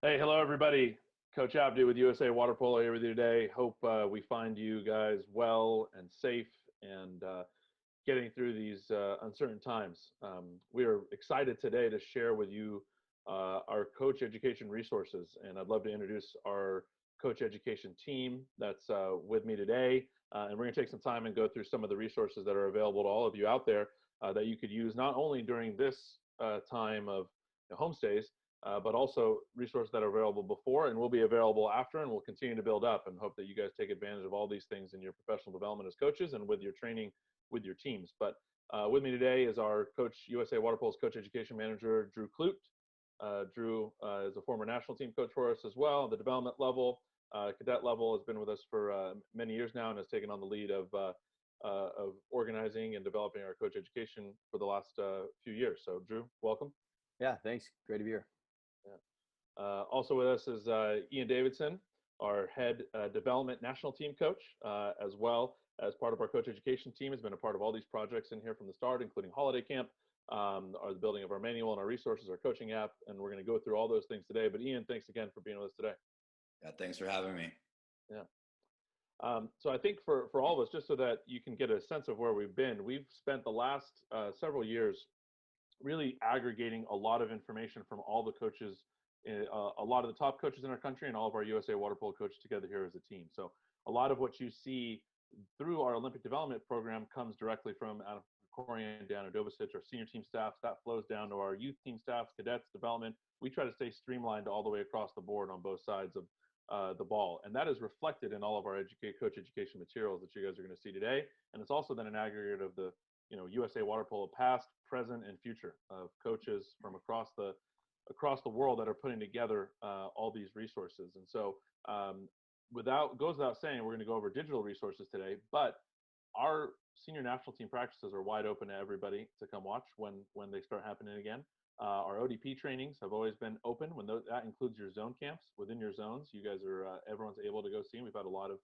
Hey, hello everybody. Coach Abdou with USA Water Polo here with you today. Hope we find you guys well and safe and getting through these uncertain times. We are excited today to share with you our coach education resources, and I'd love to introduce our coach education team that's with me today. And we're going to take some time and go through some of the resources that are available to all of you out there that you could use not only during this time of homestays, but also resources that are available before and will be available after, and will continue to build up, and hope that you guys take advantage of all these things in your professional development as coaches and with your training with your teams. But with me today is our coach, USA Water Polo's coach education manager, Drew Clute. Drew is a former national team coach for us as well. The development level, cadet level, has been with us for many years now and has taken on the lead of organizing and developing our coach education for the last few years. So Drew, welcome. Yeah, thanks. Great to be here. Also with us is Ian Davidson, our head development national team coach, as well as part of our coach education team. Has been a part of all these projects in here from the start, including holiday camp, or the building of our manual and our resources, our coaching app, and we're going to go through all those things today. But Ian, thanks again for being with us today. Yeah, thanks for having me. Yeah. So I think for all of us, just so that you can get a sense of where we've been, we've spent the last several years really aggregating a lot of information from all the coaches, a lot of the top coaches in our country, and all of our USA Water Polo coaches together here as a team. So a lot of what you see through our Olympic development program comes directly from Adam Krikorian, Dan Udovicic, our senior team staff. That flows down to our youth team staffs, cadets, development. We try to stay streamlined all the way across the board on both sides of the ball. And that is reflected in all of our coach education materials that you guys are going to see today. And it's also then an aggregate of the USA Water Polo past, present, and future of coaches from across the world that are putting together all these resources. And so goes without saying, we're going to go over digital resources today, but our senior national team practices are wide open to everybody to come watch when they start happening again. Our ODP trainings have always been open. That includes your zone camps within your zones. You guys are everyone's able to go see. We've had a lot of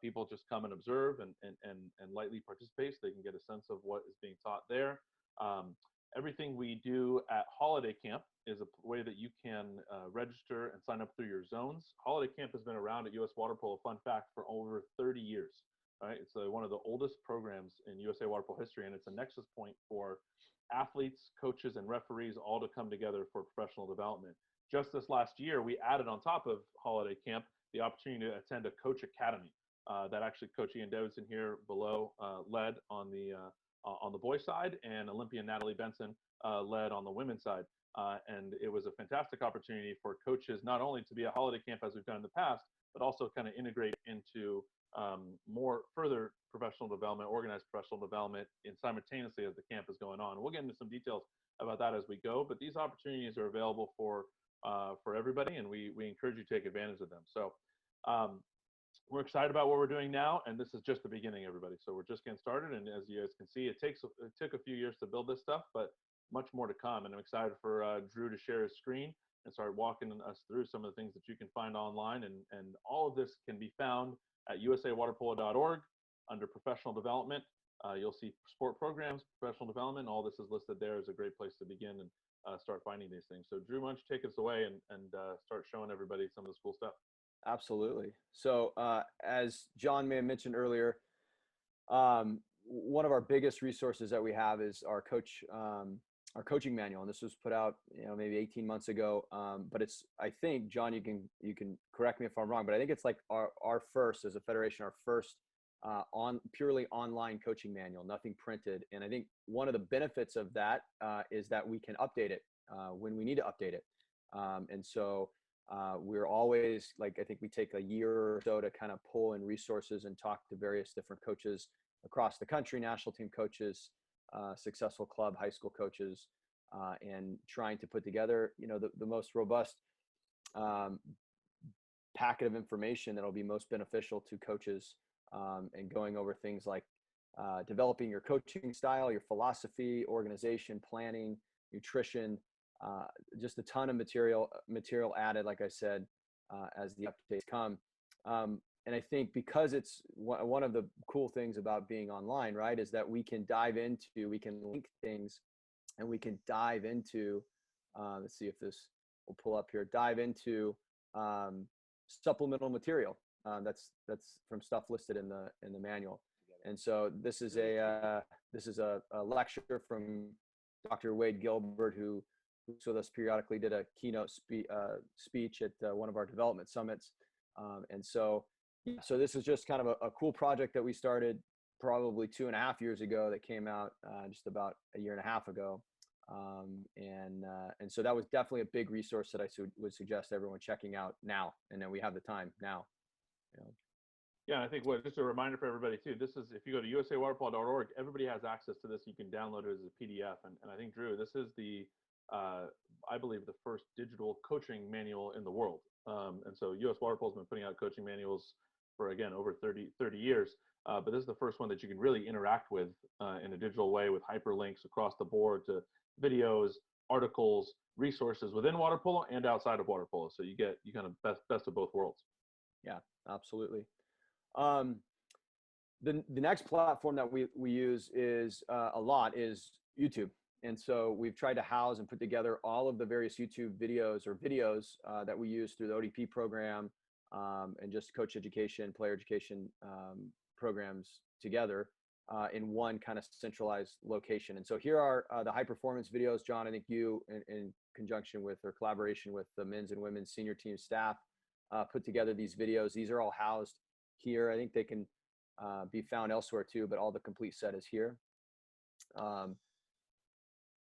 people just come and observe and lightly participate, so they can get a sense of what is being taught there. Everything we do at Holiday Camp is a way that you can register and sign up through your zones. Holiday Camp has been around at US Water Polo, fun fact, for over 30 years. Right? It's one of the oldest programs in USA Water Polo history, and it's a nexus point for athletes, coaches, and referees all to come together for professional development. Just this last year, we added on top of Holiday Camp the opportunity to attend a coach academy that actually Coach Ian Davidson here below led on the boys' side, and Olympian Natalie Benson led on the women's side. And it was a fantastic opportunity for coaches not only to be at Holiday Camp as we've done in the past, but also kind of integrate into more further professional development, organized professional development simultaneously as the camp is going on. We'll get into some details about that as we go, but these opportunities are available for everybody, and we encourage you to take advantage of them. So we're excited about what we're doing now, and this is just the beginning, everybody. So we're just getting started, and as you guys can see, it took a few years to build this stuff, but much more to come. And I'm excited for Drew to share his screen and start walking us through some of the things that you can find online, and all of this can be found at usawaterpolo.org under professional development. You'll see sport programs, professional development. All this is listed there. Is a great place to begin and start finding these things. So Drew, why don't you take us away and start showing everybody some of this cool stuff? Absolutely. So as John may have mentioned earlier, one of our biggest resources that we have is our coaching manual, and this was put out maybe 18 months ago. But it's, I think, John, you can correct me if I'm wrong, but I think it's like our first, as a federation, our first purely online coaching manual, nothing printed. And I think one of the benefits of that is that we can update it when we need to update it. And so we're always, like, I think we take a year or so to kind of pull in resources and talk to various different coaches across the country, national team coaches, successful club, high school coaches, and trying to put together, the most robust packet of information that'll be most beneficial to coaches, and going over things like developing your coaching style, your philosophy, organization, planning, nutrition, just a ton of material added, like I said, as the updates come. And I think because it's one of the cool things about being online, right, is that we can link things, and we can dive into, let's see if this we'll pull up here, dive into supplemental material that's from stuff listed in the manual. And so this is a lecture from Dr. Wade Gilbert, who with us periodically, did a keynote speech at one of our development summits. And so this is just kind of a cool project that we started probably 2.5 years ago that came out just about a year and a half ago. And so that was definitely a big resource that I would suggest everyone checking out now. And then we have the time now. You know. Yeah, I think just a reminder for everybody too, this is, if you go to usawaterpolo.org, everybody has access to this. You can download it as a PDF. And I think, Drew, this is I believe the first digital coaching manual in the world. And so US Water Polo has been putting out coaching manuals for, again, over 30 years. But this is the first one that you can really interact with in a digital way, with hyperlinks across the board to videos, articles, resources within water polo and outside of water polo. So you kind of best of both worlds. Yeah, absolutely. The next platform that we use is a lot is YouTube. And so we've tried to house and put together all of the various YouTube videos that we use through the ODP program and just coach education, player education programs together in one kind of centralized location. And so here are the high performance videos. John, I think you, in conjunction with or collaboration with the men's and women's senior team staff, put together these videos. These are all housed here. I think they can be found elsewhere too, but all the complete set is here.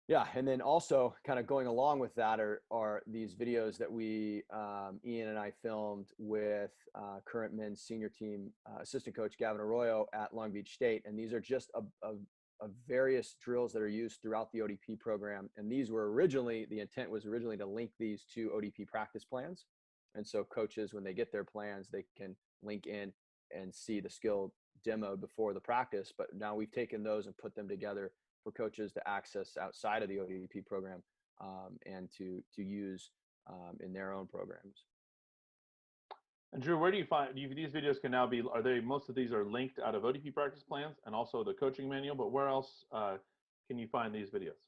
Yeah, and then also kind of going along with that are these videos that Ian and I filmed with current men's senior team assistant coach Gavin Arroyo at Long Beach State. And these are just a various drills that are used throughout the ODP program. And these were the intent was originally to link these to ODP practice plans. And so coaches, when they get their plans, they can link in and see the skill demoed before the practice. But now we've taken those and put them together for coaches to access outside of the ODP program and to use in their own programs. And Drew, where do you find these videos can now be? Most of these are linked out of ODP practice plans and also the coaching manual, but where else can you find these videos?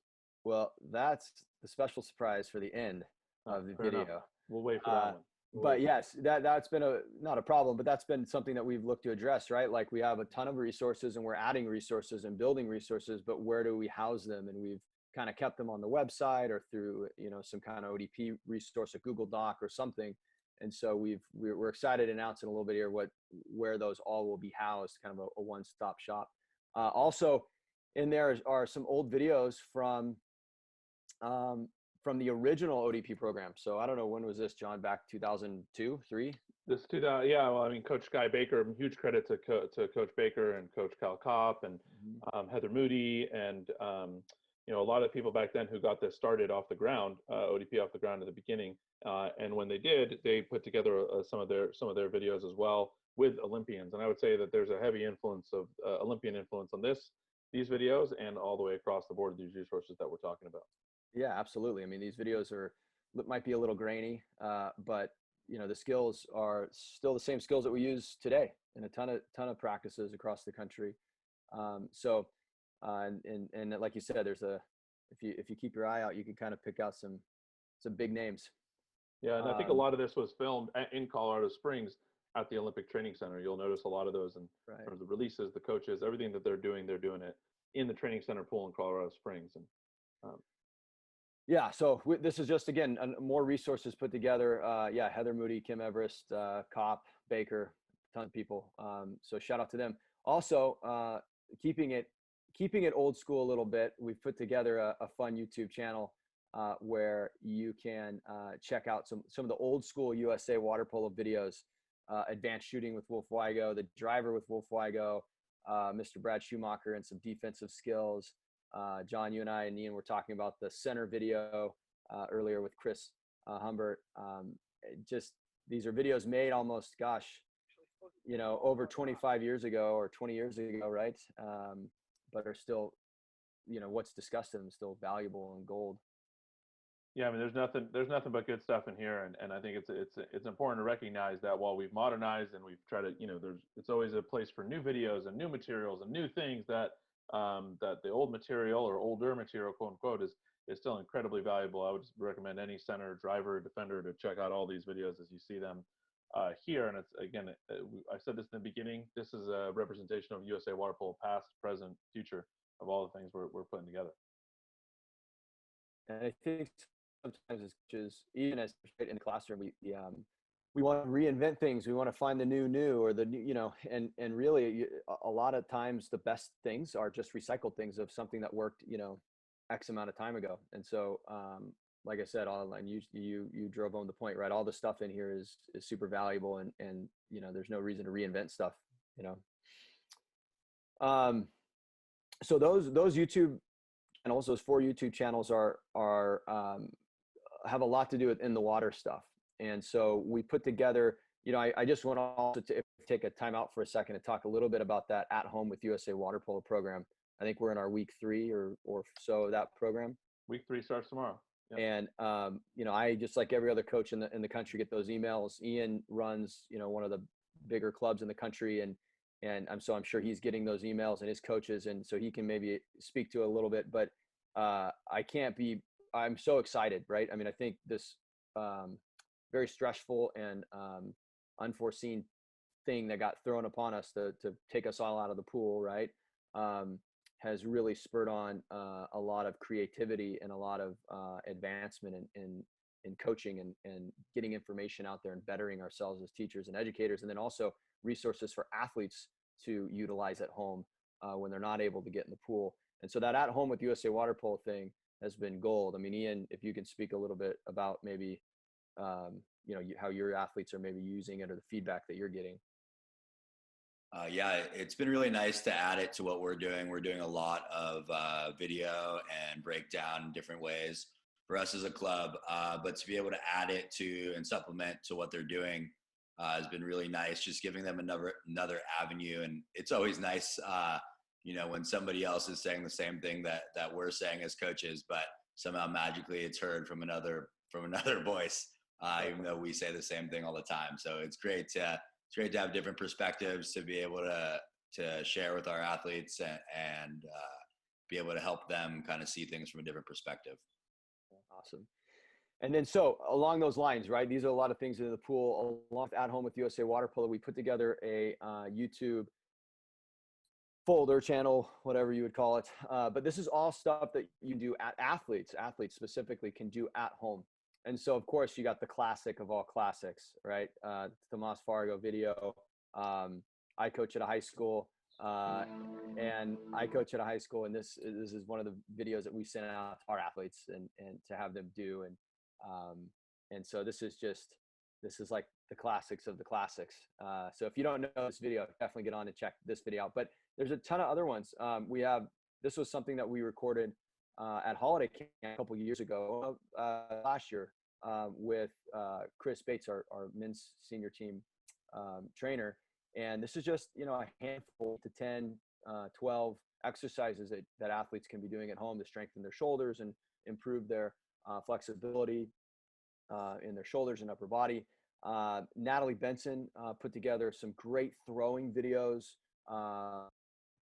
Well, that's the special surprise for the end of the video. Enough. We'll wait for that one. But yes, that's been not a problem, but that's been something that we've looked to address, right? Like we have a ton of resources and we're adding resources and building resources, but where do we house them? And we've kind of kept them on the website or through, some kind of ODP resource, a Google Doc or something. And so we're excited to announce in a little bit here where those all will be housed, kind of a one-stop shop. Also in there are some old videos from the original ODP program. So I don't know, when was this, John? Back 2002, 3? This 2000, yeah. Well, I mean, Coach Sky Baker. Huge credit to Coach Baker and Coach Cal Kopp and Heather Moody and a lot of people back then who got this started off the ground, ODP off the ground at the beginning. And when they did, they put together some of their videos as well with Olympians. And I would say that there's a heavy influence of Olympian influence on these videos and all the way across the board of these resources that we're talking about. Yeah, absolutely. I mean, these videos might be a little grainy, but the skills are still the same skills that we use today in a ton of practices across the country. And like you said, if you keep your eye out, you can kind of pick out some big names. Yeah, and I think a lot of this was filmed in Colorado Springs at the Olympic Training Center. You'll notice a lot of those in terms of the releases, the coaches, everything that they're doing it in the training center pool in Colorado Springs. And yeah, so this is just, again, more resources put together. Heather Moody, Kim Everest, Kopp, Baker, a ton of people. So shout out to them. Also, keeping it old school a little bit, we've put together a fun YouTube channel where you can check out some of the old school USA water polo videos, advanced shooting with Wolf Weigo, the driver with Wolf Weigo, Mr. Brad Schumacher, and some defensive skills. John, you and I and Ian were talking about the center video earlier with Chris Humbert. These are videos made almost, over 25 years ago or 20 years ago, right? But are still, what's discussed in them still valuable and gold. Yeah, I mean, there's nothing but good stuff in here, and I think it's important to recognize that while we've modernized and we've tried to, it's always a place for new videos and new materials and new things that the old material or older material, quote unquote, is still incredibly valuable. I would just recommend any center, driver, defender to check out all these videos as you see them here. And it's, again, I said this in the beginning, this is a representation of USA Water Polo past, present, future of all the things we're putting together. And I think sometimes it's just, even as in the classroom, we want to reinvent things. We want to find the new, or the new, and really a lot of times the best things are just recycled things of something that worked, X amount of time ago. And so, like I said, and you drove home the point, right? All the stuff in here is super valuable, and there's no reason to reinvent stuff, So those YouTube channels, those 4 YouTube channels have a lot to do with in the water stuff. And so we put together, I just want to also take a time out for a second to talk a little bit about that At Home with USA Water Polo program. I think we're in our week 3 or so of that program. Week 3 starts tomorrow. Yep. And, I, just like every other coach in the country, get those emails. Ian runs, one of the bigger clubs in the country. And I'm sure he's getting those emails, and his coaches. And so he can maybe speak to it a little bit, but I'm so excited, right? I mean, I think this very stressful and unforeseen thing that got thrown upon us to take us all out of the pool, right? Has really spurred on a lot of creativity and a lot of advancement in coaching and getting information out there and bettering ourselves as teachers and educators, and then also resources for athletes to utilize at home when they're not able to get in the pool. And so that At Home with USA Water Polo thing has been gold. I mean, Ian, if you can speak a little bit about maybe, how your athletes are maybe using it, or the feedback that you're getting. Yeah, it's been really nice to add it to what we're doing. We're doing a lot of video and breakdown in different ways for us as a club, but to be able to add it to and supplement to what they're doing has been really nice, just giving them another avenue. And it's always nice, when somebody else is saying the same thing that we're saying as coaches, but somehow magically it's heard from another voice, even though we say the same thing all the time. So it's great to have different perspectives, to be able to share with our athletes and be able to help them kind of see things from a different perspective. Awesome. And then, so along those lines, right, these are a lot of things in the pool. Along with At Home with USA Water Polo, we put together a YouTube folder, channel, whatever you would call it. But this is all stuff that you do at athletes specifically can do at home. And so, of course, you got the classic of all classics, right? Tomas Fargo video. I coach at a high school, and this is one of the videos that we send out to our athletes and to have them do. And so this is like the classics of the classics. So if you don't know this video, definitely get on and check this video out. But there's a ton of other ones. This was something that we recorded at Holiday Camp a couple of years ago, last year, with Chris Bates, our men's senior team trainer. And this is just, a handful to 10, 12 exercises that athletes can be doing at home to strengthen their shoulders and improve their flexibility in their shoulders and upper body. Natalie Benson put together some great throwing videos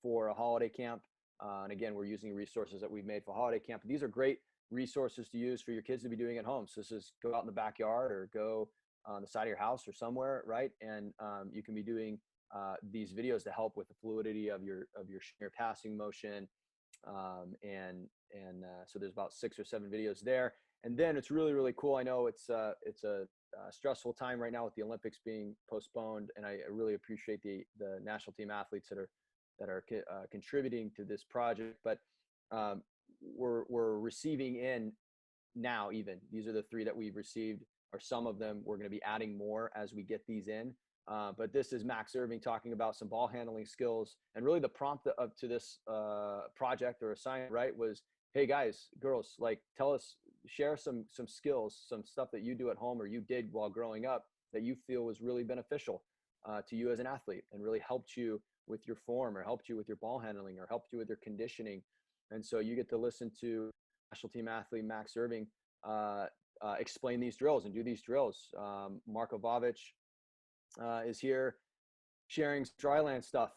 for a holiday camp. And again, we're using resources that we've made for holiday camp. These are great resources to use for your kids to be doing at home. So this is go out in the backyard or go on the side of your house or somewhere, right? And you can be doing these videos to help with the fluidity of your passing motion. So there's about 6 or 7 videos there. And then it's really, really cool. I know it's a stressful time right now with the Olympics being postponed, and I really appreciate the national team athletes that are contributing to this project. But we're receiving in now. Even these are the 3 that we've received, or some of them. We're going to be adding more as we get these in. But this is Max Irving talking about some ball handling skills, and really the prompt to this project or assignment, right, was, hey guys, girls, like share some skills, some stuff that you do at home or you did while growing up that you feel was really beneficial to you as an athlete and really helped you with your form or helped you with your ball handling or helped you with your conditioning. And so you get to listen to national team athlete Max Irving explain these drills and do these drills. Marko Vavic is here sharing dryland stuff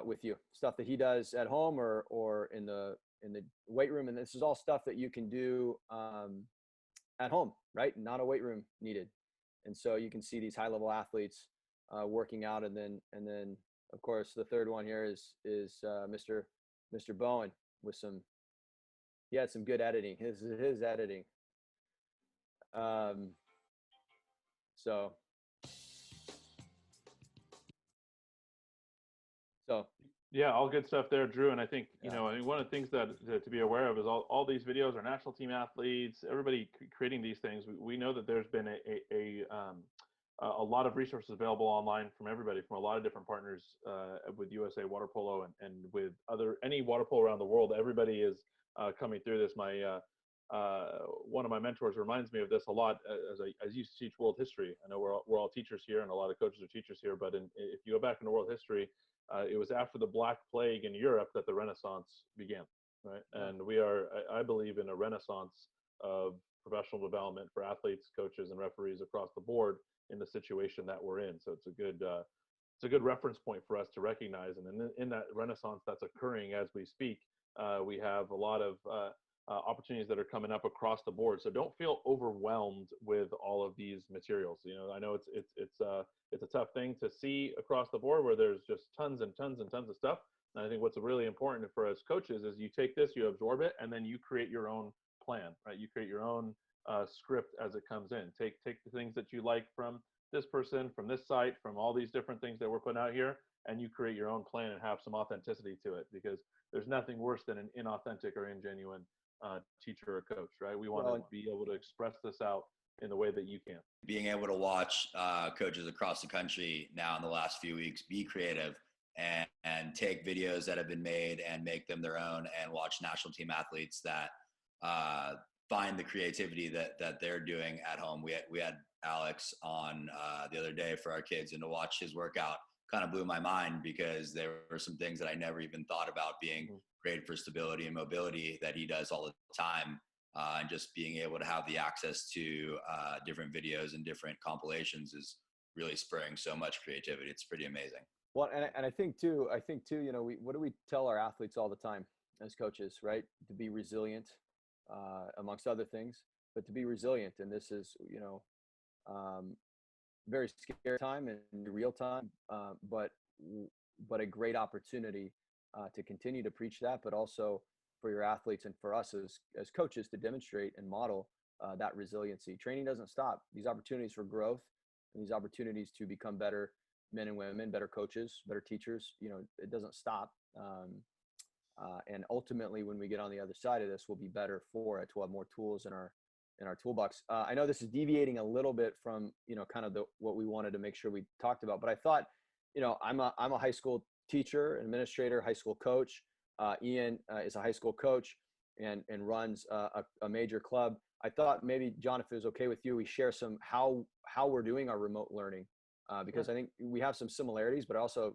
with you, stuff that he does at home or in the in the weight room. And this is all stuff that you can do at home, right? Not a weight room needed. And so you can see these high level athletes working out. And then of course, the third one here is Mr. Bowen with he had some good editing, his editing. So yeah, all good stuff there, Drew. And I think, you know, I mean, one of the things that to be aware of is all these videos are national team athletes, everybody creating these things. We know that there's been a lot of resources available online from everybody, from a lot of different partners with USA Water Polo and with any water polo around the world. Everybody is coming through this. One of my mentors reminds me of this a lot as I used to teach world history. I know we're all teachers here, and a lot of coaches are teachers here, but if you go back into world history, it was after the Black Plague in Europe that the Renaissance began, right? And we are, I believe, in a renaissance of professional development for athletes, coaches, and referees across the board in the situation that we're in. So it's a good reference point for us to recognize. And in that renaissance that's occurring as we speak, we have a lot of opportunities that are coming up across the board. So don't feel overwhelmed with all of these materials. You know, I know it's a tough thing to see across the board where there's just tons and tons and tons of stuff. And I think what's really important for us coaches is you take this, you absorb it, and then you create your own plan, right? You create your own script as it comes in. Take the things that you like from this person, from this site, from all these different things that we're putting out here, and you create your own plan and have some authenticity to it, because there's nothing worse than an inauthentic or ingenuine teacher or coach, right? We want to be able to express this out in the way that you can. Being able to watch coaches across the country now in the last few weeks be creative and take videos that have been made and make them their own, and watch national team athletes that find the creativity that they're doing at home. We had Alex on the other day for our kids, and to watch his workout kind of blew my mind, because there were some things that I never even thought about being great for stability and mobility that he does all the time. And just being able to have the access to different videos and different compilations is really spurring so much creativity. It's pretty amazing. Well, and I think too, you know, what do we tell our athletes all the time as coaches, right? To be resilient, amongst other things, but to be resilient. And this is, you know, very scary time and real time, but a great opportunity to continue to preach that, but also for your athletes and for us as coaches to demonstrate and model that resiliency. Training doesn't stop. These opportunities for growth and these opportunities to become better men and women, better coaches, better teachers, you know, it doesn't stop. And ultimately, when we get on the other side of this, we'll be better for it. We'll have more tools in our toolbox. I know this is deviating a little bit from, you know, kind of what we wanted to make sure we talked about, but I thought, you know, I'm a high school teacher, administrator, high school coach. Ian is a high school coach and runs a major club. I thought maybe, John, if it was okay with you, we share some how we're doing our remote learning, because I think we have some similarities, but also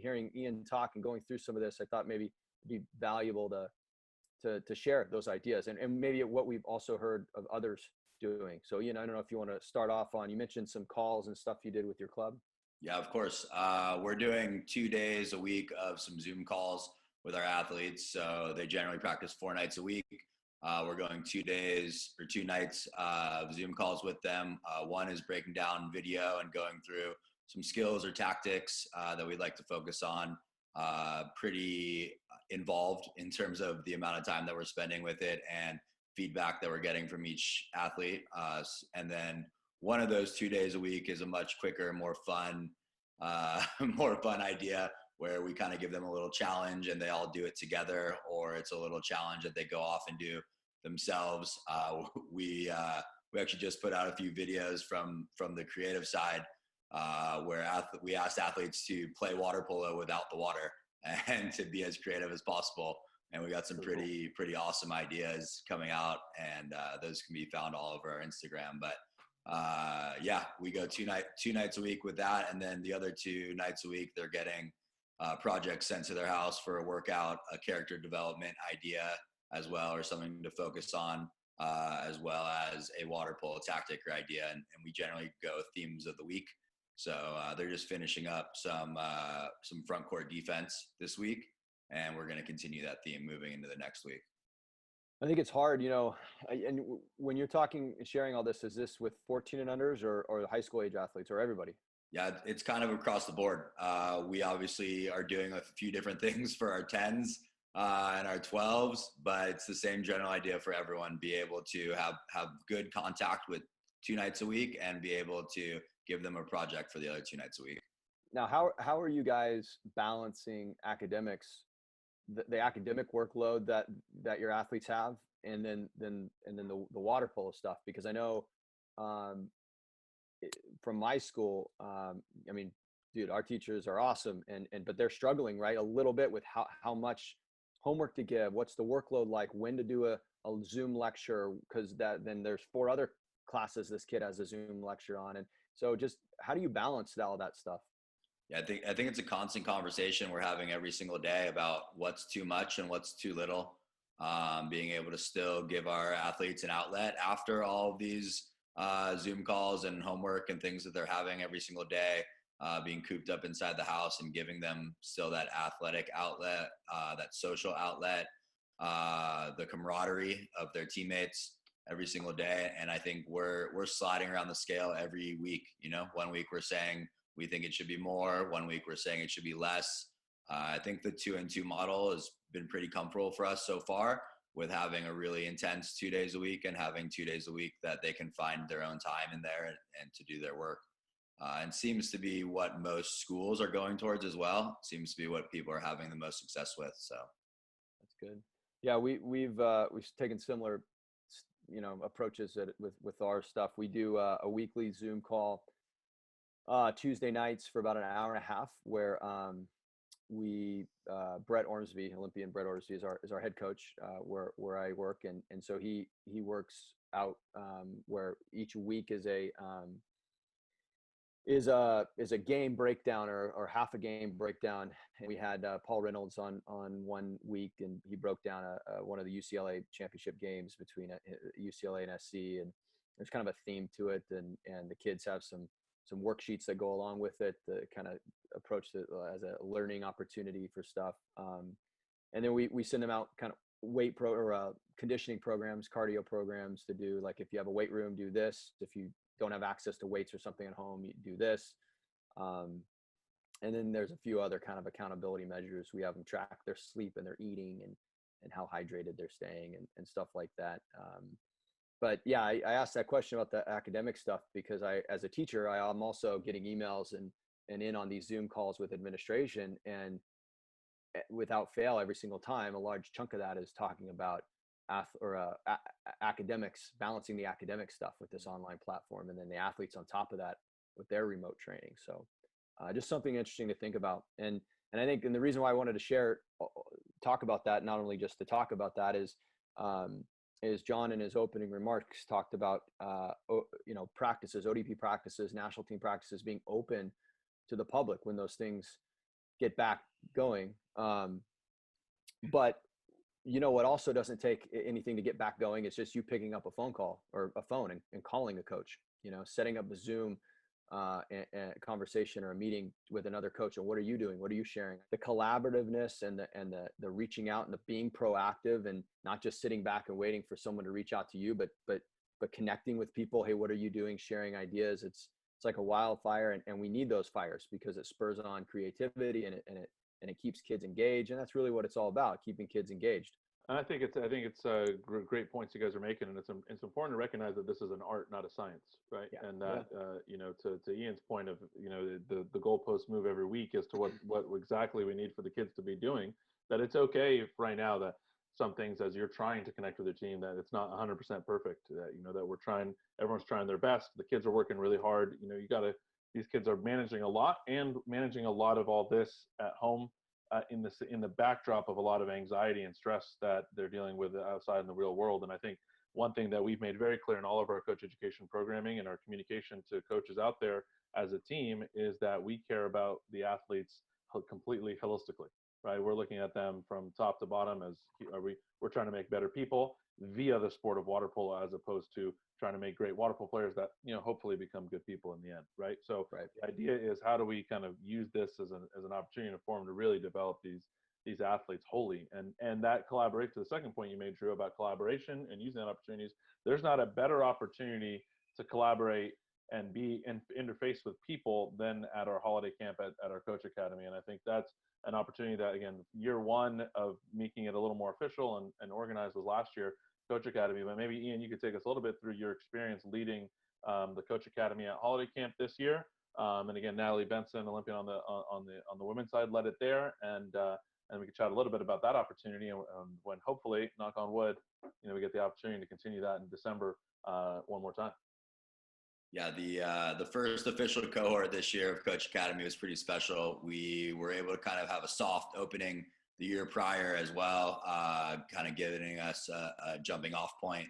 hearing Ian talk and going through some of this, I thought maybe it'd be valuable to share those ideas and maybe what we've also heard of others doing. So, Ian, I don't know if you want to start off on, you mentioned some calls and stuff you did with your club. Yeah, of course. We're doing 2 days a week of some Zoom calls with our athletes. So they generally practice 4 nights a week. We're going 2 days or 2 nights of Zoom calls with them. One is breaking down video and going through some skills or tactics that we'd like to focus on. Pretty involved in terms of the amount of time that we're spending with it and feedback that we're getting from each athlete. And then one of those 2 days a week is a much quicker, more fun idea where we kind of give them a little challenge and they all do it together, or it's a little challenge that they go off and do themselves. We actually just put out a few videos from the creative side where we asked athletes to play water polo without the water and to be as creative as possible. And we got some pretty awesome ideas coming out, and those can be found all over our Instagram. But yeah, we go 2 nights a week with that, and then the other 2 nights a week they're getting projects sent to their house for a workout, a character development idea as well, or something to focus on, as well as a water polo tactic or idea. And we generally go themes of the week. So they're just finishing up some front court defense this week. and we're going to continue that theme moving into the next week. I think it's hard, and when you're talking, sharing all this, is this with 14 and unders or high school age athletes or everybody? Yeah, it's kind of across the board. We obviously are doing a few different things for our 10s and our 12s, but it's the same general idea for everyone. Be able to have good contact with 2 nights a week and be able to give them a project for the other 2 nights a week. Now, how are you guys balancing academics, the academic workload that your athletes have, and then the water polo stuff? Because I know from my school, I mean, dude, our teachers are awesome, but they're struggling, right, a little bit with how much homework to give, what's the workload like, when to do a Zoom lecture, because then there's 4 other classes this kid has a Zoom lecture on, and so just how do you balance all that stuff? Yeah, I think it's a constant conversation we're having every single day about what's too much and what's too little. Being able to still give our athletes an outlet after all of these Zoom calls and homework and things that they're having every single day, being cooped up inside the house and giving them still that athletic outlet, that social outlet, the camaraderie of their teammates every single day. And I think we're sliding around the scale every week. 1 week we're saying we think it should be more. 1 week we're saying it should be less. I think the 2-and-2 model has been pretty comfortable for us so far, with having a really intense 2 days a week and having 2 days a week that they can find their own time in there and to do their work. And seems to be what most schools are going towards as well. Seems to be what people are having the most success with. So that's good. Yeah, we've taken similar, approaches with our stuff. We do a weekly Zoom call Tuesday nights for about an hour and a half, where Brett Ormsby, Olympian Brett Ormsby, is our head coach where I work, and so he works out where each week is a game breakdown or half a game breakdown. And we had Paul Reynolds on 1 week, and he broke down one of the UCLA championship games between UCLA and SC, and there's kind of a theme to it, and the kids have some worksheets that go along with it to kind of approach it as a learning opportunity for stuff. And then we send them out kind of conditioning programs, cardio programs to do. Like, if you have a weight room, do this. If you don't have access to weights or something at home, you do this. And then there's a few other kind of accountability measures. We have them track their sleep and their eating and how hydrated they're staying and stuff like that. But yeah, I asked that question about the academic stuff because as a teacher, I'm also getting emails and in on these Zoom calls with administration, and without fail, every single time, a large chunk of that is talking about academics, balancing the academic stuff with this online platform, and then the athletes on top of that with their remote training. So just something interesting to think about. And I think, and the reason why I wanted to talk about that, not only just to talk about that, is John in his opening remarks talked about, practices, ODP practices, national team practices being open to the public when those things get back going. But what also doesn't take anything to get back going. It's just you picking up a phone call or a phone and calling a coach, setting up a Zoom a conversation or a meeting with another coach. And what are you doing? What are you sharing? The collaborativeness and the reaching out and the being proactive, and not just sitting back and waiting for someone to reach out to you, but connecting with people. Hey, what are you doing? Sharing ideas. It's like a wildfire, and we need those fires because it spurs on creativity and it keeps kids engaged. And that's really what it's all about, keeping kids engaged. And I think it's great points you guys are making, and it's important to recognize that this is an art, not a science, right? Yeah. And that to Ian's point of the goalposts move every week as to what exactly we need for the kids to be doing. That it's okay if right now that some things, as you're trying to connect with your team, that it's not 100% perfect. That everyone's trying their best. The kids are working really hard. These kids are managing a lot of all this at home. In the backdrop of a lot of anxiety and stress that they're dealing with outside in the real world. And I think one thing that we've made very clear in all of our coach education programming and our communication to coaches out there as a team is that we care about the athletes completely holistically, right? We're looking at them from top to bottom we're trying to make better people via the sport of water polo, as opposed to trying to make great water polo players that, hopefully become good people in the end, right? So The idea is, how do we kind of use this as an opportunity for them to really develop these these athletes wholly. And that collaborate to the second point you made, Drew, about collaboration and using that opportunities. There's not a better opportunity to collaborate and be in interface with people than at our holiday camp at our Coach Academy. And I think that's an opportunity that, again, year one of making it a little more official and organized was last year, Coach Academy. But maybe, Ian, you could take us a little bit through your experience leading the Coach Academy at holiday camp this year. And again, Natalie Benson, Olympian on the women's side, led it there. And we could chat a little bit about that opportunity and when hopefully, knock on wood, we get the opportunity to continue that in December one more time. Yeah, the first official cohort this year of Coach Academy was pretty special. We were able to kind of have a soft opening the year prior as well, kind of giving us a jumping off point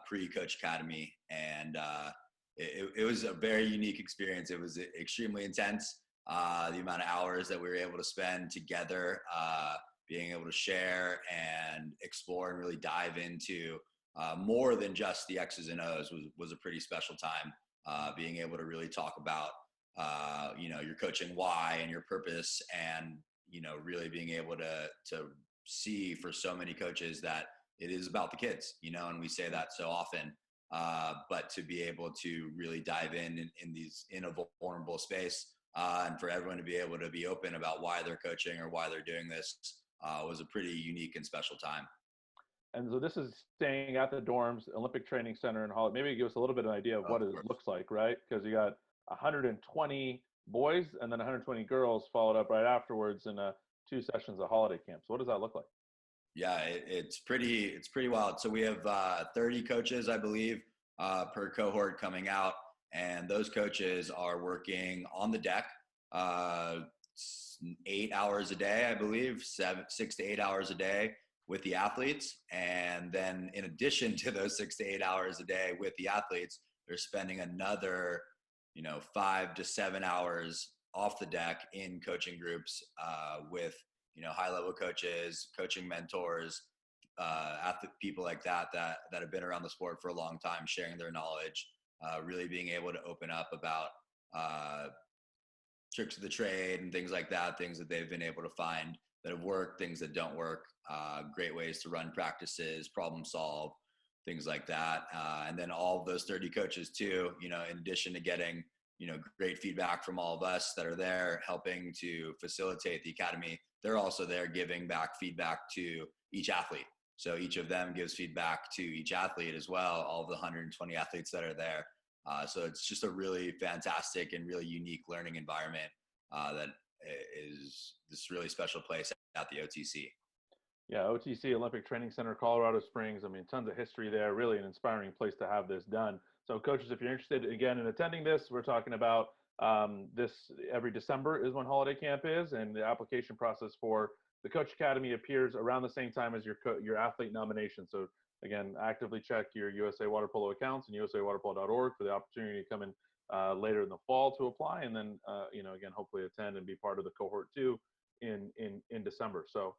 pre-Coach Academy. And it was a very unique experience. It was extremely intense. The amount of hours that we were able to spend together, being able to share and explore and really dive into more than just the X's and O's was a pretty special time. Being able to really talk about, your coaching why and your purpose, and, really being able to see for so many coaches that it is about the kids, and we say that so often, but to be able to really dive in a vulnerable space, and for everyone to be able to be open about why they're coaching or why they're doing this was a pretty unique and special time. And so this is staying at the dorms, Olympic Training Center in Hollywood. Maybe give us a little bit of an idea of what it looks like, right? Because you got 120 boys and then 120 girls followed up right afterwards in 2 sessions of holiday camp. So what does that look like? Yeah, it's pretty wild. So we have 30 coaches, I believe, per cohort coming out, and those coaches are working on the deck 8 hours a day, I believe, 6 to 8 hours a day with the athletes. And then in addition to those 6 to 8 hours a day with the athletes, they're spending another, 5 to 7 hours off the deck in coaching groups with, high level coaches, coaching mentors, athlete, people like that have been around the sport for a long time, sharing their knowledge, really being able to open up about tricks of the trade and things like that, things that they've been able to find that have worked, things that don't work, great ways to run practices, problem solve, things like that. And then all of those 30 coaches too, in addition to getting, great feedback from all of us that are there helping to facilitate the academy, they're also there giving back feedback to each athlete. So each of them gives feedback to each athlete as well, all the 120 athletes that are there. So it's just a really fantastic and really unique learning environment that is this really special place at the OTC. Yeah, OTC, Olympic Training Center, Colorado Springs. I mean, tons of history there. Really an inspiring place to have this done. So coaches, if you're interested, again, in attending this, we're talking about this every December is when holiday camp is, and the application process for the Coach Academy appears around the same time as your athlete nomination. So again, actively check your USA Water Polo accounts and usawaterpolo.org for the opportunity to come in later in the fall to apply, and then again, hopefully attend and be part of the cohort 2 in December. So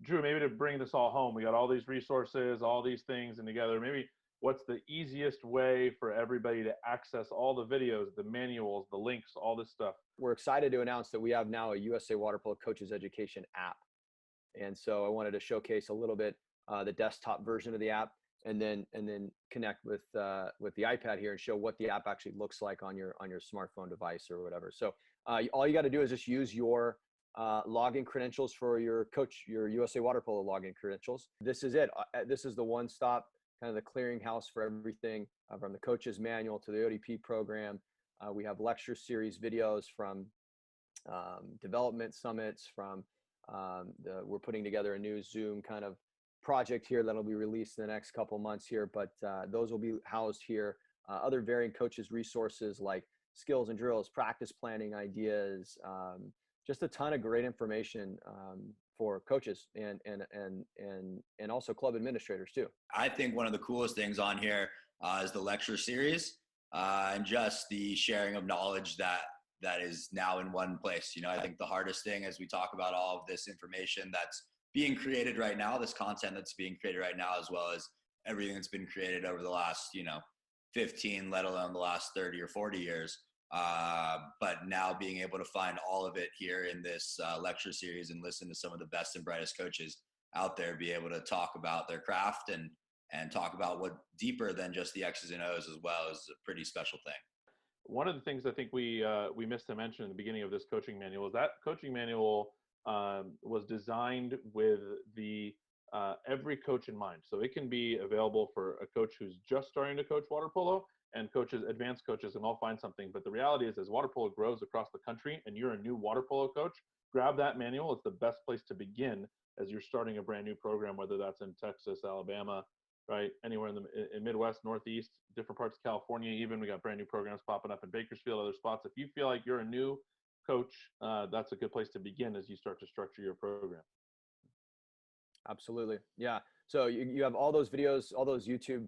Drew, maybe to bring this all home, we got all these resources, all these things, and together, maybe what's the easiest way for everybody to access all the videos, the manuals, the links, all this stuff? We're excited to announce that we have now a USA Water Polo Coaches Education app. And so I wanted to showcase a little bit the desktop version of the app, and then connect with the iPad here and show what the app actually looks like on your smartphone device or whatever. So all you got to do is just use your login credentials for your USA Water Polo login credentials. This is it. This is the one-stop kind of the clearinghouse for everything from the coach's manual to the ODP program. We have lecture series videos from development summits, from we're putting together a new Zoom kind of project here that'll be released in the next couple months here, but those will be housed here. Other varying coaches resources like skills and drills, practice planning ideas, just a ton of great information for coaches and also club administrators too. I think one of the coolest things on here is the lecture series and just the sharing of knowledge that is now in one place. I think the hardest thing as we talk about all of this information that's being created right now, this content that's being created right now, as well as everything that's been created over the last, 15, let alone the last 30 or 40 years, But now being able to find all of it here in this lecture series and listen to some of the best and brightest coaches out there be able to talk about their craft and talk about what deeper than just the X's and O's as well is a pretty special thing. One of the things I think we missed to mention in the beginning of this coaching manual is that coaching manual was designed with the every coach in mind. So it can be available for a coach who's just starting to coach water polo and coaches, advanced coaches, and all find something. But the reality is, as water polo grows across the country and you're a new water polo coach, grab that manual. It's the best place to begin as you're starting a brand new program, whether that's in Texas, Alabama, right? Anywhere in the Midwest, Northeast, different parts of California, even. We got brand new programs popping up in Bakersfield, other spots. If you feel like you're a new coach, that's a good place to begin as you start to structure your program. Absolutely. Yeah. So you have all those videos, all those YouTube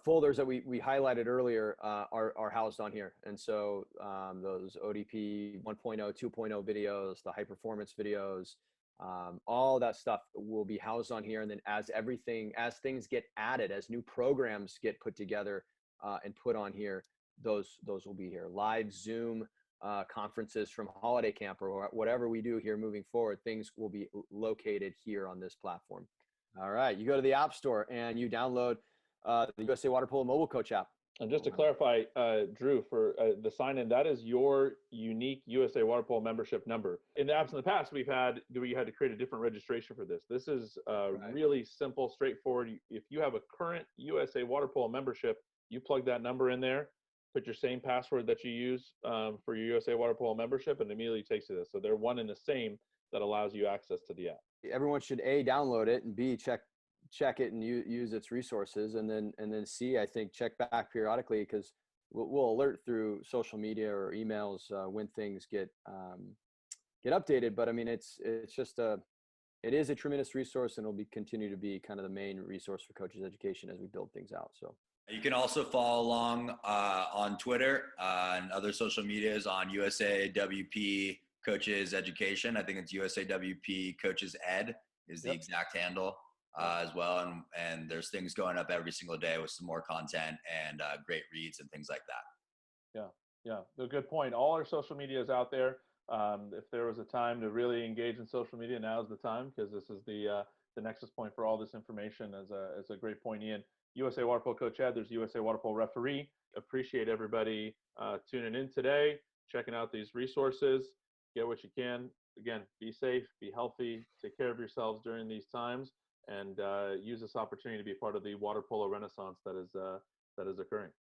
folders that we highlighted earlier are housed on here. And so those ODP 1.0, 2.0 videos, the high performance videos, all that stuff will be housed on here. And then as things get added, as new programs get put together and put on here, those will be here. Live Zoom conferences from holiday camp or whatever we do here moving forward, things will be located here on this platform. All right. You go to the App Store and you download the USA Water Polo Mobile Coach app. And just to clarify, Drew, for the sign-in, that is your unique USA Water Polo membership number. In the apps in the past, we had to create a different registration for this. This is really simple, straightforward. If you have a current USA Water Polo membership, you plug that number in there, put your same password that you use for your USA Water Polo membership, and immediately takes you to this. So they're one and the same that allows you access to the app. Everyone should A, download it, and B, check it and use its resources, and then C, I think, check back periodically, because we'll alert through social media or emails when things get updated. But I mean, it is a tremendous resource, and it'll continue to be kind of the main resource for coaches education as we build things out. So you can also follow along on Twitter and other social medias on USAWP Coaches Education. I think it's USAWP Coaches Ed is the exact handle. As well, and there's things going up every single day with some more content and great reads and things like that. Yeah, a good point. All our social media is out there. If there was a time to really engage in social media, now is the time, because this is the nexus point for all this information. As a great point, Ian. USA Water Polo Coach Ed, there's USA Water Polo Referee. Appreciate everybody tuning in today, checking out these resources. Get what you can. Again, be safe, be healthy, take care of yourselves during these times, and use this opportunity to be part of the water polo renaissance that is occurring.